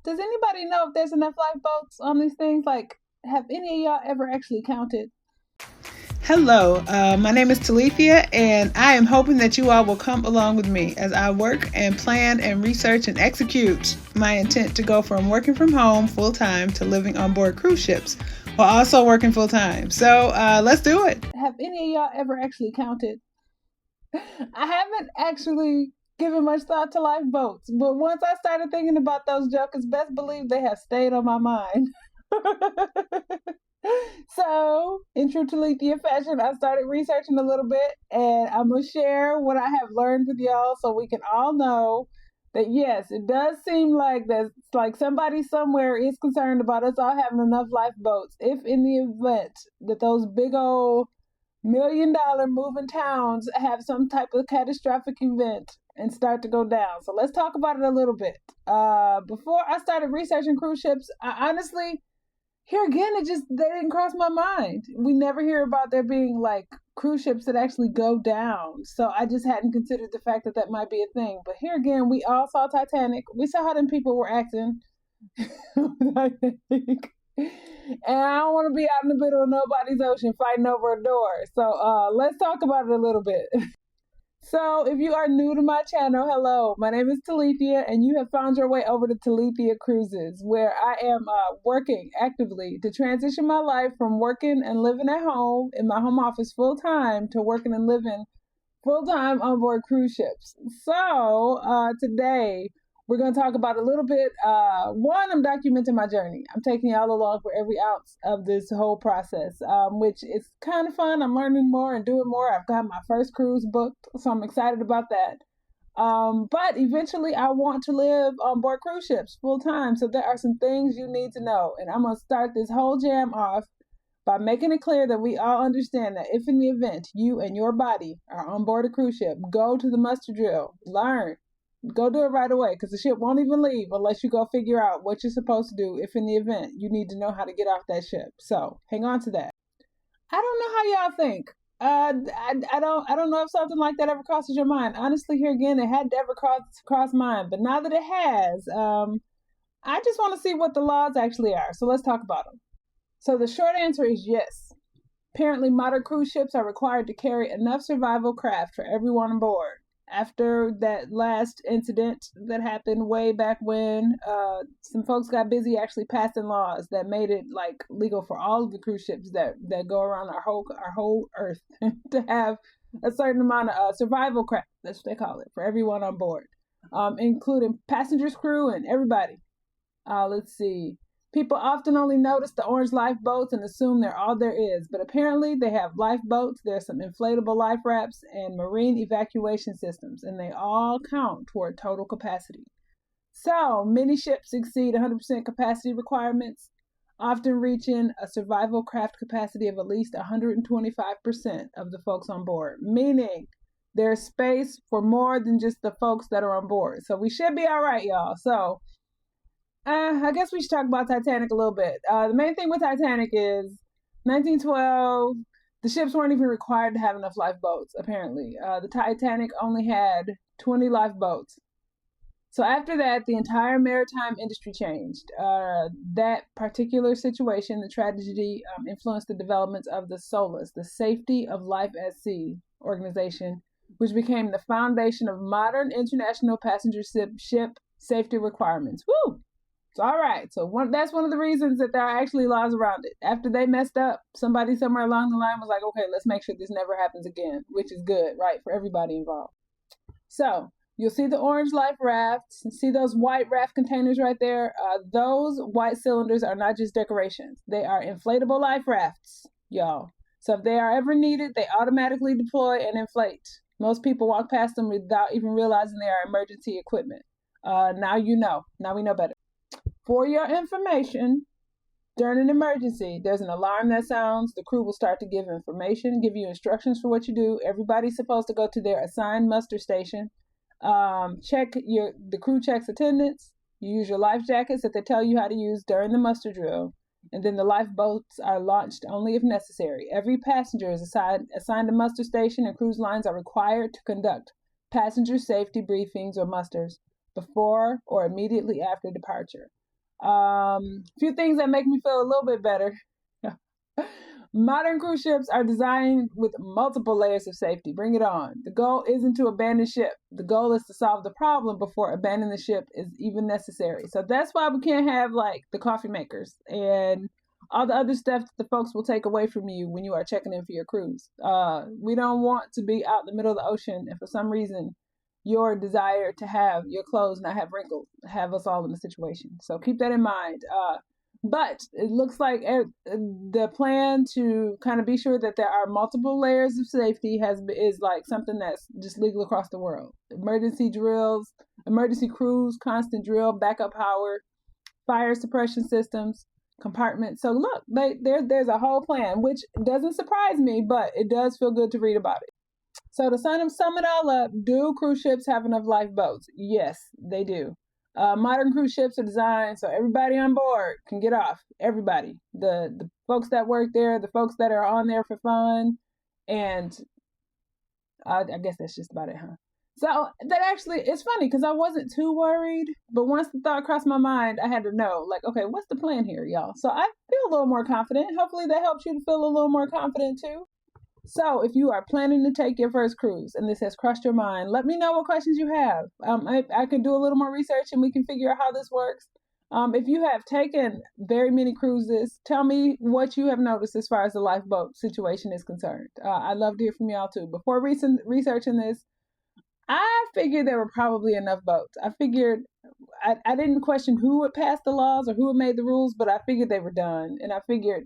Does anybody know if there's enough lifeboats on these things? Like, have any of y'all ever actually counted? Hello, my name is Talethea, and I am hoping that you all will come along with me as I work and plan and research and execute my intent to go from working from home full time to living on board cruise ships while also working full time. So let's do it. Have any of y'all ever actually counted? I haven't actually given much thought to lifeboats, but once I started thinking about those jokers, best believe they have stayed on my mind. So, in true Talethea fashion, I started researching a little bit, and I'm gonna share what I have learned with y'all, so we can all know that yes, it does seem like there's like somebody somewhere is concerned about us all having enough lifeboats. If in the event that those big old $1 million moving towns have some type of catastrophic event and start to go down. So let's talk about it a little bit. Before I started researching cruise ships, I honestly, here again, they didn't cross my mind. We never hear about there being like cruise ships that actually go down. So I just hadn't considered the fact that that might be a thing. But here again, we all saw Titanic. We saw how them people were acting. And I don't want to be out in the middle of nobody's ocean fighting over a door. So let's talk about it a little bit. So if you are new to my channel, hello, my name is Talethea, and you have found your way over to Talethea Cruises, where I am working actively to transition my life from working and living at home in my home office full time to working and living full time on board cruise ships. So today we're going to talk about a little bit. One, I'm documenting my journey. I'm taking y'all along for every ounce of this whole process, which is kind of fun. I'm learning more and doing more. I've got my first cruise booked, so I'm excited about that. But eventually I want to live on board cruise ships full time. So there are some things you need to know. And I'm going to start this whole jam off by making it clear that we all understand that if in the event you and your body are on board a cruise ship, go to the muster drill, learn. Go do it right away, because the ship won't even leave unless you go figure out what you're supposed to do if in the event you need to know how to get off that ship. So hang on to that. I don't know how y'all think. I don't know if something like that ever crosses your mind. Honestly, here again, it had never crossed mine, but now that it has, I just want to see what the laws actually are. So let's talk about them. So the short answer is yes. Apparently, modern cruise ships are required to carry enough survival craft for everyone on board. After that last incident that happened way back when, some folks got busy actually passing laws that made it like legal for all of the cruise ships that go around our whole earth to have a certain amount of survival craft. That's what they call it, for everyone on board, including passengers, crew, and everybody. Let's see. People often only notice the orange lifeboats and assume they're all there is, but apparently they have lifeboats, there's some inflatable life rafts, and marine evacuation systems, and they all count toward total capacity. So, many ships exceed 100% capacity requirements, often reaching a survival craft capacity of at least 125% of the folks on board, meaning there's space for more than just the folks that are on board. So we should be all right, y'all. So I guess we should talk about Titanic a little bit. The main thing with Titanic is 1912, the ships weren't even required to have enough lifeboats, apparently. The Titanic only had 20 lifeboats. So after that, the entire maritime industry changed. That particular situation, the tragedy, influenced the developments of the SOLAS, the Safety of Life at Sea organization, which became the foundation of modern international passenger ship safety requirements. Woo! So, all right. So that's one of the reasons that there are actually laws around it. After they messed up, somebody somewhere along the line was like, okay, let's make sure this never happens again, which is good, right, for everybody involved. So you'll see the orange life rafts. See those white raft containers right there? Those white cylinders are not just decorations. They are inflatable life rafts, y'all. So if they are ever needed, they automatically deploy and inflate. Most people walk past them without even realizing they are emergency equipment. Now you know. Now we know better. For your information, during an emergency, there's an alarm that sounds. The crew will start to give information, give you instructions for what you do. Everybody's supposed to go to their assigned muster station. The crew checks attendance. You use your life jackets that they tell you how to use during the muster drill. And then the lifeboats are launched only if necessary. Every passenger is assigned a muster station, and cruise lines are required to conduct passenger safety briefings or musters before or immediately after departure. Few things that make me feel a little bit better. Modern cruise ships are designed with multiple layers of safety. Bring it on. The goal isn't to abandon ship. The goal is to solve the problem before abandoning the ship is even necessary. So that's why we can't have like the coffee makers and all the other stuff that the folks will take away from you when you are checking in for your cruise. We don't want to be out in the middle of the ocean and for some reason your desire to have your clothes not have wrinkles have us all in the situation. So keep that in mind. But it looks like the plan to kind of be sure that there are multiple layers of safety is like something that's just legal across the world. Emergency drills, emergency crews, constant drill, backup power, fire suppression systems, compartments. So look, there's a whole plan, which doesn't surprise me, but it does feel good to read about it. So to sum it all up, do cruise ships have enough lifeboats? Yes, they do. Modern cruise ships are designed so everybody on board can get off. Everybody, the folks that work there, the folks that are on there for fun, and I guess that's just about it, huh? So that actually, it's funny because I wasn't too worried, but once the thought crossed my mind, I had to know, like, okay, what's the plan here, y'all? So I feel a little more confident. Hopefully that helps you to feel a little more confident too. So if you are planning to take your first cruise and this has crossed your mind, let me know what questions you have. I can do a little more research and we can figure out how this works. If you have taken very many cruises, tell me what you have noticed as far as the lifeboat situation is concerned. I'd love to hear from y'all too. Before researching this, I figured there were probably enough boats. I figured I didn't question who had passed the laws or who had made the rules, but I figured they were done, and I figured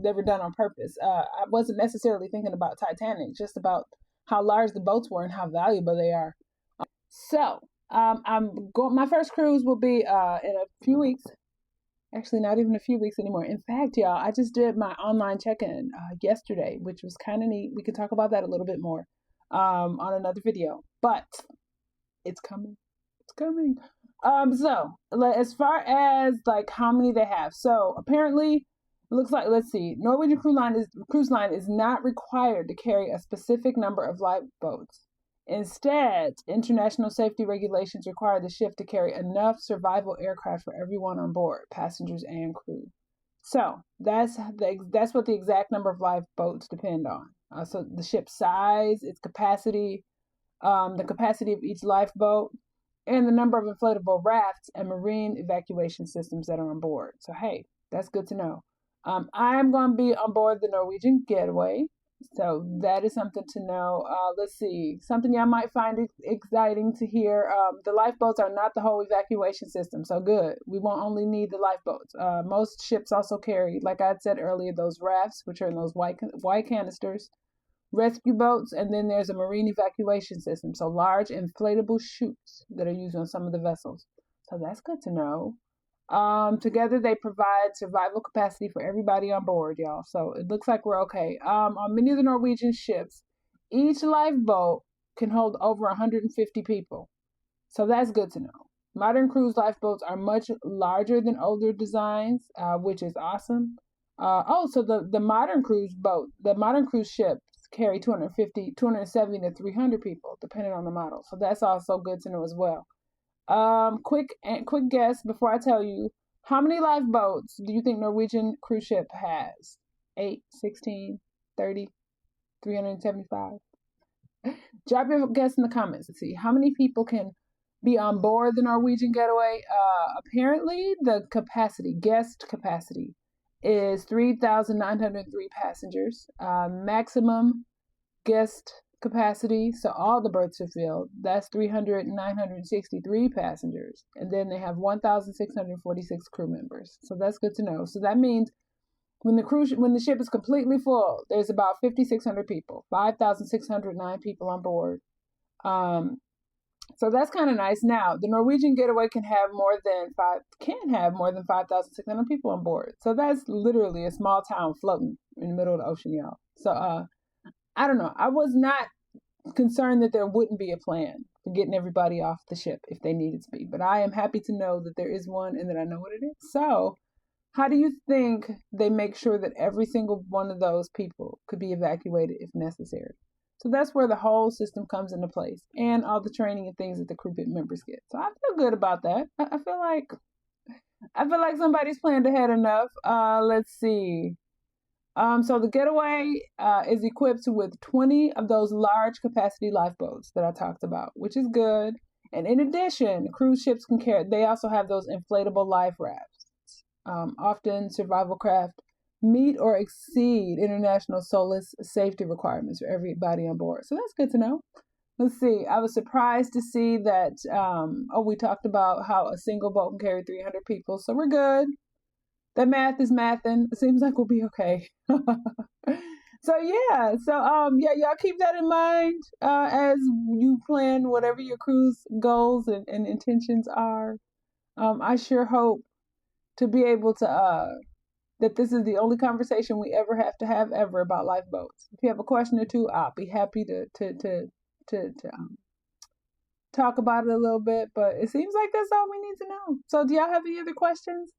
they were done on purpose. I wasn't necessarily thinking about Titanic, just about how large the boats were and how valuable they are. So I'm going. My first cruise will be in a few weeks. Actually, not even a few weeks anymore. In fact, y'all, I just did my online check-in yesterday, which was kind of neat. We could talk about that a little bit more on another video, but it's coming. It's coming. So as far as like how many they have, so apparently it looks like, let's see, Norwegian Cruise Line is not required to carry a specific number of lifeboats. Instead, international safety regulations require the ship to carry enough survival aircraft for everyone on board, passengers and crew. So that's what the exact number of lifeboats depend on. So the ship's size, its capacity, the capacity of each lifeboat, and the number of inflatable rafts and marine evacuation systems that are on board. So hey, that's good to know. I'm going to be on board the Norwegian Getaway. So that is something to know. Let's see, something y'all might find exciting to hear. The lifeboats are not the whole evacuation system, so good. We won't only need the lifeboats. Most ships also carry, like I said earlier, those rafts, which are in those white canisters, rescue boats, and then there's a marine evacuation system. So large inflatable chutes that are used on some of the vessels. So that's good to know. Together they provide survival capacity for everybody on board, y'all. So it looks like we're okay. On many of the Norwegian ships, each lifeboat can hold over 150 people. So that's good to know. Modern cruise lifeboats are much larger than older designs, which is awesome. So the modern cruise ships carry 270 to 300 people, depending on the model. So that's also good to know as well. Quick guess before I tell you, how many lifeboats do you think Norwegian cruise ship has? 8, 16, 30, 375? Drop your guess in the comments and see how many people can be on board the Norwegian Getaway. Apparently the guest capacity is 3,903 passengers. Maximum guest capacity, so all the berths are filled, that's 963 passengers, and then they have 1,646 crew members. So that's good to know. So that means when the ship is completely full, there's about 5,600 people, 5,609 people on board. So that's kind of nice. Now the Norwegian Getaway can have more than 5,600 people on board. So that's literally a small town floating in the middle of the ocean, y'all. So I don't know. I was not concerned that there wouldn't be a plan for getting everybody off the ship if they needed to be. But I am happy to know that there is one and that I know what it is. So how do you think they make sure that every single one of those people could be evacuated if necessary? So that's where the whole system comes into place, and all the training and things that the crew members get. So I feel good about that. I feel like I feel like somebody's planned ahead enough. Let's see. So the Getaway is equipped with 20 of those large capacity lifeboats that I talked about, which is good. And in addition, cruise ships can carry, they also have those inflatable life rafts. Often survival craft meet or exceed international SOLAS safety requirements for everybody on board. So that's good to know. Let's see. I was surprised to see that, we talked about how a single boat can carry 300 people. So we're good. That math is mathing. It seems like we'll be okay. So y'all keep that in mind as you plan whatever your cruise goals and intentions are. I sure hope to be able to that this is the only conversation we ever have to have ever about lifeboats. If you have a question or two, I'll be happy to talk about it a little bit. But it seems like that's all we need to know. So do y'all have any other questions?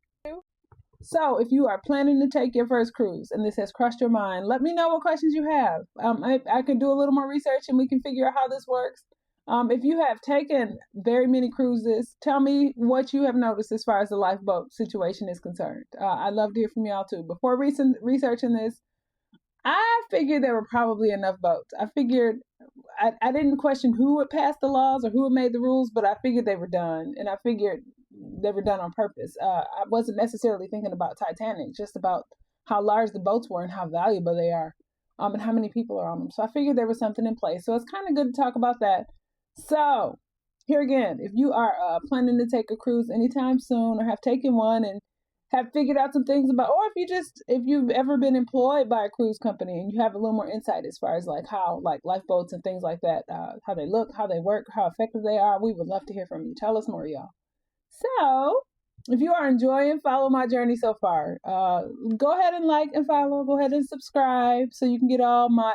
So if you are planning to take your first cruise and this has crossed your mind, let me know what questions you have. I could do a little more research and we can figure out how this works. If you have taken very many cruises, tell me what you have noticed as far as the lifeboat situation is concerned. I'd love to hear from y'all too. Before researching this, I figured there were probably enough boats. I didn't question who had passed the laws or who had made the rules, but I figured they were done, and I figured they were done on purpose. I wasn't necessarily thinking about Titanic, just about how large the boats were and how valuable they are, and how many people are on them. So I figured there was something in place. So it's kind of good to talk about that. So here again, if you are planning to take a cruise anytime soon or have taken one and have figured out some things about, or if you've ever been employed by a cruise company and you have a little more insight as far as like how like lifeboats and things like that, how they look, how they work, how effective they are, we would love to hear from you. Tell us more, y'all. So if you are enjoying follow my journey so far, go ahead and like and follow, go ahead and subscribe so you can get all my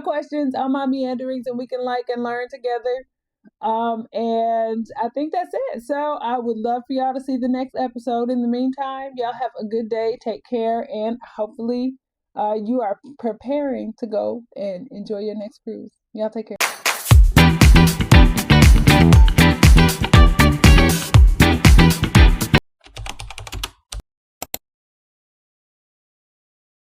questions, all my meanderings, and we can like and learn together. And I think that's it. So I would love for y'all to see the next episode. In the meantime, y'all have a good day. Take care, and hopefully, you are preparing to go and enjoy your next cruise. Y'all take care.